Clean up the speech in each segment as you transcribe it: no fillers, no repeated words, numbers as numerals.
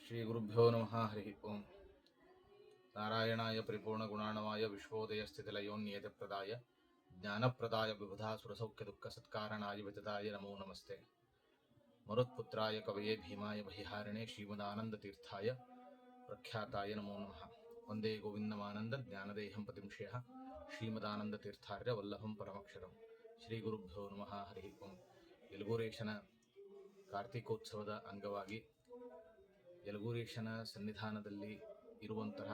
ಶ್ರೀ ಗುರುಭ್ಯೋ ನಮಃ. ಹರಿ ಓಂ. ನಾರಾಯಣಾಯ ಪರಿಪೂರ್ಣಗುಣಾಣವಾಯ ವಿಶ್ವೋದಯಸ್ಥಿತಿಲಯೋನ್ನಿಯತಿಪ್ರದಾಯ ಜ್ಞಾನಪ್ರದಾಯ ವಿಬುಧಾಸುರಸೌಖ್ಯ ದುಃಖ ಸತ್ಕಾರಣಾಯ ವಿತತಾಯ ನಮೋ ನಮಸ್ತೆ. ಮರುತ್ಪುತ್ರಾಯ ಕವಯೇ ಭೀಮಾಯ ಬಹಿಹಾರಿಣೆ ಶ್ರೀಮದಾನಂದತೀರ್ಥಾಯ ಪ್ರಖ್ಯಾತಾಯ ನಮೋ ನಮಃ. ವಂದೇ ಗೋವಿಂದಮಾನಂದ ಜ್ಞಾನದೇಹಂ ಪತಿಂಶ್ಯಃ ಶ್ರೀಮದಾನಂದತೀರ್ಥಾರ್ಯ ವಲ್ಲಭಂ ಪರಮಕ್ಷರಂ. ಶ್ರೀ ಗುರುಭ್ಯೋ ನಮಃ. ಹರಿ ಓಂ. ಯಲಗೂರೇಶನ ಕಾರ್ತಿಕೋತ್ಸವದ ಅಂಗವಾಗಿ ಯಲಗೂರೇಶನ ಸನ್ನಿಧಾನದಲ್ಲಿ ಇರುವಂತಹ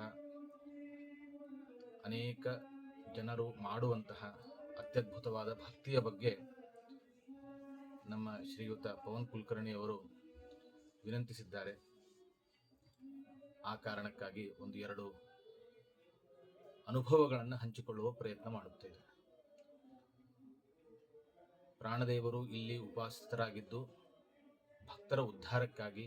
ಅನೇಕ ಜನರು ಮಾಡುವಂತಹ ಅತ್ಯದ್ಭುತವಾದ ಭಕ್ತಿಯ ಬಗ್ಗೆ ನಮ್ಮ ಶ್ರೀಯುತ ಪವನ್ ಕುಲಕರ್ಣಿಯವರು ವಿನಂತಿಸಿದ್ದಾರೆ. ಆ ಕಾರಣಕ್ಕಾಗಿ ಒಂದು ಎರಡು ಅನುಭವಗಳನ್ನು ಹಂಚಿಕೊಳ್ಳುವ ಪ್ರಯತ್ನ ಮಾಡುತ್ತೇವೆ. ಪ್ರಾಣದೇವರು ಇಲ್ಲಿ ಉಪಸ್ಥಿತರಾಗಿದ್ದು ಭಕ್ತರ ಉದ್ಧಾರಕ್ಕಾಗಿ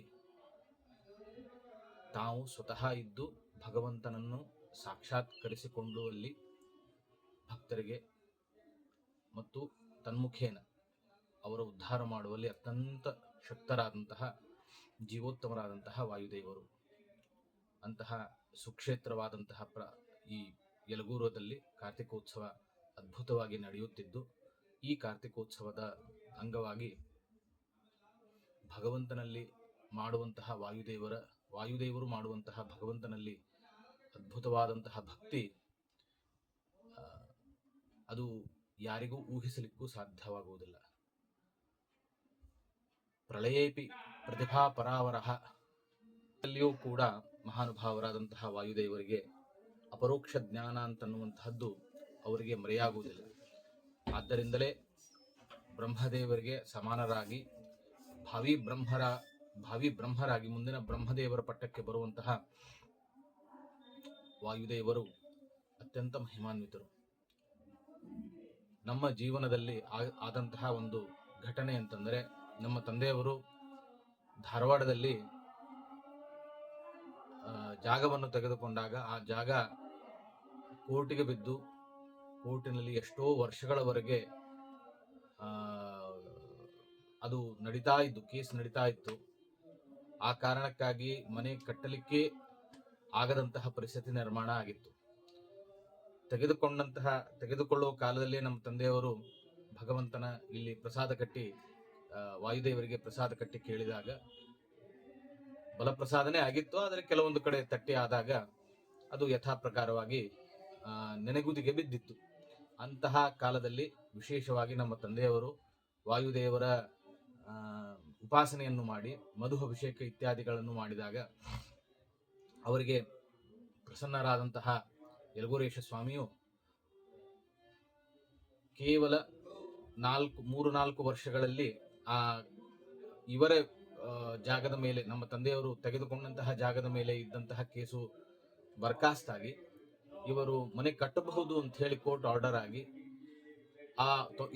ತಾವು ಸ್ವತಃ ಇದ್ದು ಭಗವಂತನನ್ನು ಸಾಕ್ಷಾತ್ಕರಿಸಿಕೊಳ್ಳುವಲ್ಲಿ ಭಕ್ತರಿಗೆ ಮತ್ತು ತನ್ಮುಖೇನ ಅವರ ಉದ್ಧಾರ ಮಾಡುವಲ್ಲಿ ಅತ್ಯಂತ ಶಕ್ತರಾದಂತಹ ಜೀವೋತ್ತಮರಾದಂತಹ ವಾಯುದೇವರು. ಅಂತಹ ಸುಕ್ಷೇತ್ರವಾದಂತಹ ಈ ಯಲಗೂರದಲ್ಲಿ ಕಾರ್ತಿಕೋತ್ಸವ ಅದ್ಭುತವಾಗಿ ನಡೆಯುತ್ತಿದ್ದು, ಈ ಕಾರ್ತಿಕೋತ್ಸವದ ಅಂಗವಾಗಿ ಭಗವಂತನಲ್ಲಿ ಮಾಡುವಂತಹ ವಾಯುದೇವರು ಮಾಡುವಂತಹ ಭಗವಂತನಲ್ಲಿ ಅದ್ಭುತವಾದಂತಹ ಭಕ್ತಿ ಅದು ಯಾರಿಗೂ ಊಹಿಸಲಿಕ್ಕೂ ಸಾಧ್ಯವಾಗುವುದಿಲ್ಲ. ಪ್ರಳಯೇಪಿ ಪ್ರತಿಭಾ ಪರಾವರಹ ಅಲ್ಲಿಯೂ ಕೂಡ ಮಹಾನುಭಾವರಾದಂತಹ ವಾಯುದೇವರಿಗೆ ಅಪರೋಕ್ಷ ಜ್ಞಾನ ಅಂತನ್ನುವಂತಹದ್ದು ಅವರಿಗೆ ಮರೆಯಾಗುವುದಿಲ್ಲ. ಆದ್ದರಿಂದಲೇ ಬ್ರಹ್ಮದೇವರಿಗೆ ಸಮಾನರಾಗಿ ಭಾವಿ ಬ್ರಹ್ಮರಾಗಿ ಮುಂದಿನ ಬ್ರಹ್ಮದೇವರ ಪಟ್ಟಕ್ಕೆ ಬರುವಂತಹ ವಾಯುದೇವರು ಅತ್ಯಂತ ಮಹಿಮಾನ್ವಿತರು. ನಮ್ಮ ಜೀವನದಲ್ಲಿ ಆದಂತಹ ಒಂದು ಘಟನೆ ಅಂತಂದರೆ, ನಮ್ಮ ತಂದೆಯವರು ಧಾರವಾಡದಲ್ಲಿ ಜಾಗವನ್ನು ತೆಗೆದುಕೊಂಡಾಗ ಆ ಜಾಗ ಕೋರ್ಟಿಗೆ ಬಿದ್ದು ಕೋರ್ಟಿನಲ್ಲಿ ಎಷ್ಟೋ ವರ್ಷಗಳವರೆಗೆ ಅದು ಕೇಸ್ ನಡೀತಾ ಇತ್ತು. ಆ ಕಾರಣಕ್ಕಾಗಿ ಮನೆ ಕಟ್ಟಲಿಕ್ಕೆ ಆಗದಂತಹ ಪರಿಸ್ಥಿತಿ ನಿರ್ಮಾಣ ಆಗಿತ್ತು. ತೆಗೆದುಕೊಳ್ಳುವ ಕಾಲದಲ್ಲಿ ನಮ್ಮ ತಂದೆಯವರು ಭಗವಂತನ ಇಲ್ಲಿ ಪ್ರಸಾದ ಕಟ್ಟಿ ವಾಯುದೇವರಿಗೆ ಪ್ರಸಾದ ಕಟ್ಟಿ ಕೇಳಿದಾಗ ಬಲಪ್ರಸಾದನೆ ಆಗಿತ್ತು. ಆದರೆ ಕೆಲವೊಂದು ಕಡೆ ತಟ್ಟಿ ಆದಾಗ ಅದು ಯಥಾ ಪ್ರಕಾರವಾಗಿ ನೆನೆಗುದಿಗೆ ಬಿದ್ದಿತ್ತು. ಅಂತಹ ಕಾಲದಲ್ಲಿ ವಿಶೇಷವಾಗಿ ನಮ್ಮ ತಂದೆಯವರು ವಾಯುದೇವರ ಉಪಾಸನೆಯನ್ನು ಮಾಡಿ ಮಧು ಅಭಿಷೇಕ ಇತ್ಯಾದಿಗಳನ್ನು ಮಾಡಿದಾಗ ಅವರಿಗೆ ಪ್ರಸನ್ನರಾದಂತಹ ಯಲಗೂರೇಶ ಸ್ವಾಮಿಯು ಕೇವಲ 3-4 ವರ್ಷಗಳಲ್ಲಿ ಇವರ ಜಾಗದ ಮೇಲೆ, ನಮ್ಮ ತಂದೆಯವರು ತೆಗೆದುಕೊಂಡಂತಹ ಜಾಗದ ಮೇಲೆ ಇದ್ದಂತಹ ಕೇಸು ಬರ್ಖಾಸ್ತಾಗಿ ಇವರು ಮನೆ ಕಟ್ಟಬಹುದು ಅಂತ ಹೇಳಿ ಕೋರ್ಟ್ ಆರ್ಡರ್ ಆಗಿ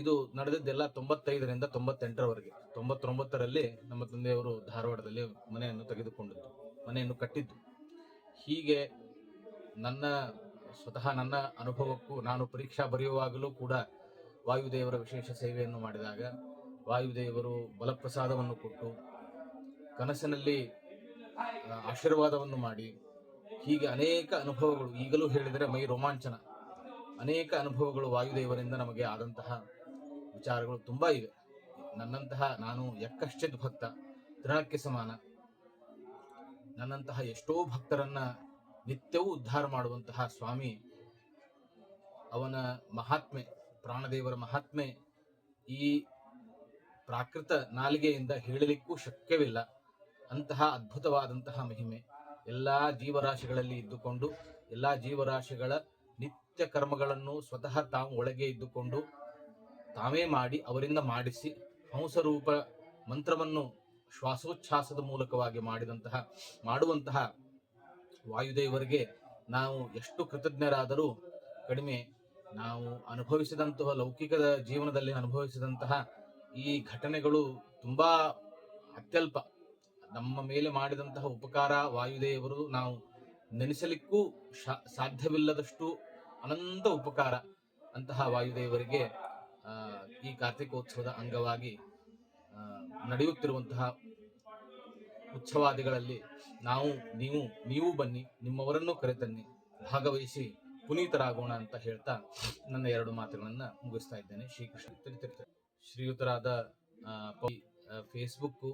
ಇದು ನಡೆದಿದ್ದೆಲ್ಲ 95ರಿಂದ 98ರವರೆಗೆ. 99ರಲ್ಲಿ ನಮ್ಮ ತಂದೆಯವರು ಧಾರವಾಡದಲ್ಲಿ ಮನೆಯನ್ನು ಕಟ್ಟಿದ್ದು. ಹೀಗೆ ಸ್ವತಃ ನನ್ನ ಅನುಭವಕ್ಕೂ ನಾನು ಪರೀಕ್ಷಾ ಬರೆಯುವಾಗಲೂ ಕೂಡ ವಾಯುದೇವರ ವಿಶೇಷ ಸೇವೆಯನ್ನು ಮಾಡಿದಾಗ ವಾಯುದೇವರು ಬಲಪ್ರಸಾದವನ್ನು ಕೊಟ್ಟು ಕನಸಿನಲ್ಲಿ ಆಶೀರ್ವಾದವನ್ನು ಮಾಡಿ, ಹೀಗೆ ಅನೇಕ ಅನುಭವಗಳು, ಈಗಲೂ ಹೇಳಿದರೆ ಮೈ ರೋಮಾಂಚನ, ಅನೇಕ ಅನುಭವಗಳು ವಾಯುದೇವರಿಂದ ನಮಗೆ ಆದಂತಹ ವಿಚಾರಗಳು ತುಂಬ ಇವೆ. ನಾನು ಯಕ್ಕಶ್ಚಿತ್ ಭಕ್ತ ತೃಣಕ್ಕೆ ಸಮಾನ. ನನ್ನಂತಹ ಎಷ್ಟೋ ಭಕ್ತರನ್ನ ನಿತ್ಯವೂ ಉದ್ಧಾರ ಮಾಡುವಂತಹ ಸ್ವಾಮಿ, ಅವನ ಮಹಾತ್ಮೆ, ಪ್ರಾಣದೇವರ ಮಹಾತ್ಮೆ ಈ ಪ್ರಾಕೃತ ನಾಲಿಗೆಯಿಂದ ಹೇಳಲಿಕ್ಕೂ ಶಕ್ಯವಿಲ್ಲ. ಅಂತಹ ಅದ್ಭುತವಾದಂತಹ ಮಹಿಮೆ ಎಲ್ಲಾ ಜೀವರಾಶಿಗಳಲ್ಲಿ ಇದ್ದುಕೊಂಡು ಎಲ್ಲಾ ಜೀವರಾಶಿಗಳ ನಿತ್ಯ ಕರ್ಮಗಳನ್ನು ಸ್ವತಃ ತಾವು ಒಳಗೆ ಇದ್ದುಕೊಂಡು ತಾವೇ ಮಾಡಿ ಅವರಿಂದ ಮಾಡಿಸಿ ಹಂಸರೂಪ ಮಂತ್ರವನ್ನು ಶ್ವಾಸೋಚ್ಛ್ವಾಸದ ಮೂಲಕವಾಗಿ ಮಾಡುವಂತಹ ವಾಯುದೇವರಿಗೆ ನಾವು ಎಷ್ಟು ಕೃತಜ್ಞರಾದರೂ ಕಡಿಮೆ. ನಾವು ಅನುಭವಿಸಿದಂತಹ ಲೌಕಿಕದ ಜೀವನದಲ್ಲಿ ಅನುಭವಿಸಿದಂತಹ ಈ ಘಟನೆಗಳು ತುಂಬಾ ಅತ್ಯಲ್ಪ. ನಮ್ಮ ಮೇಲೆ ಮಾಡಿದಂತಹ ಉಪಕಾರ ವಾಯುದೇವರು ನಾವು ನೆನೆಸಲಿಕ್ಕೂ ಸಾಧ್ಯವಿಲ್ಲದಷ್ಟು ಅನಂತ ಉಪಕಾರ. ಅಂತಹ ವಾಯುದೇವರಿಗೆ ಈ ಕಾರ್ತಿಕೋತ್ಸವದ ಅಂಗವಾಗಿ ನಡೆಯುತ್ತಿರುವಂತಹ ಉತ್ಸವಾದಿಗಳಲ್ಲಿ ನೀವು ಬನ್ನಿ, ನಿಮ್ಮವರನ್ನು ಕರೆತನ್ನಿ, ಭಾಗವಹಿಸಿ ಪುನೀತರಾಗೋಣ ಅಂತ ಹೇಳ್ತಾ ನನ್ನ 2 ಮಾತುಗಳನ್ನ ಮುಗಿಸ್ತಾ ಇದ್ದೇನೆ. ಶ್ರೀಕೃಷ್ಣ. ಶ್ರೀಯುತರಾದ ಫೇಸ್ಬುಕ್,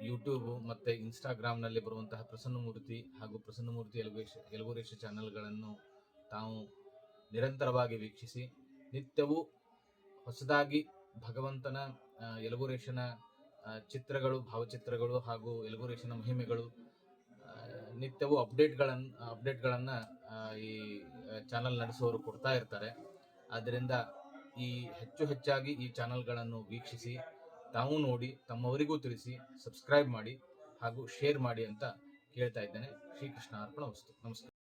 ಯೂಟ್ಯೂಬ್ ಮತ್ತೆ ಇನ್ಸ್ಟಾಗ್ರಾಮ್ನಲ್ಲಿ ಬರುವಂತಹ ಪ್ರಸನ್ನಮೂರ್ತಿ ಹಾಗೂ ಪ್ರಸನ್ನಮೂರ್ತಿ ಯಲಗೋರೇಶ ಚಾನೆಲ್ಗಳನ್ನು ತಾವು ನಿರಂತರವಾಗಿ ವೀಕ್ಷಿಸಿ ನಿತ್ಯವೂ ಹೊಸದಾಗಿ ಭಗವಂತನ ಯಲಗೋರೇಶನ ಚಿತ್ರಗಳು, ಭಾವಚಿತ್ರಗಳು ಹಾಗೂ ಯಲಗೋರೇಶನ ಮಹಿಮೆಗಳು ನಿತ್ಯವೂ ಅಪ್ಡೇಟ್ಗಳನ್ನು ಈ ಚಾನಲ್ ನಡೆಸುವವರು ಕೊಡ್ತಾ ಇರ್ತಾರೆ. ಆದ್ದರಿಂದ ಹೆಚ್ಚಾಗಿ ಈ ಚಾನಲ್ಗಳನ್ನು ವೀಕ್ಷಿಸಿ, ತಾವು ನೋಡಿ, ತಮ್ಮವರಿಗೂ ತಿಳಿಸಿ, ಸಬ್ಸ್ಕ್ರೈಬ್ ಮಾಡಿ ಹಾಗೂ ಶೇರ್ ಮಾಡಿ ಅಂತ ಕೇಳ್ತಾ ಇದ್ದೇನೆ. ಶ್ರೀಕೃಷ್ಣ ಅರ್ಪಣ ವಸ್ತು. ನಮಸ್ಕಾರ.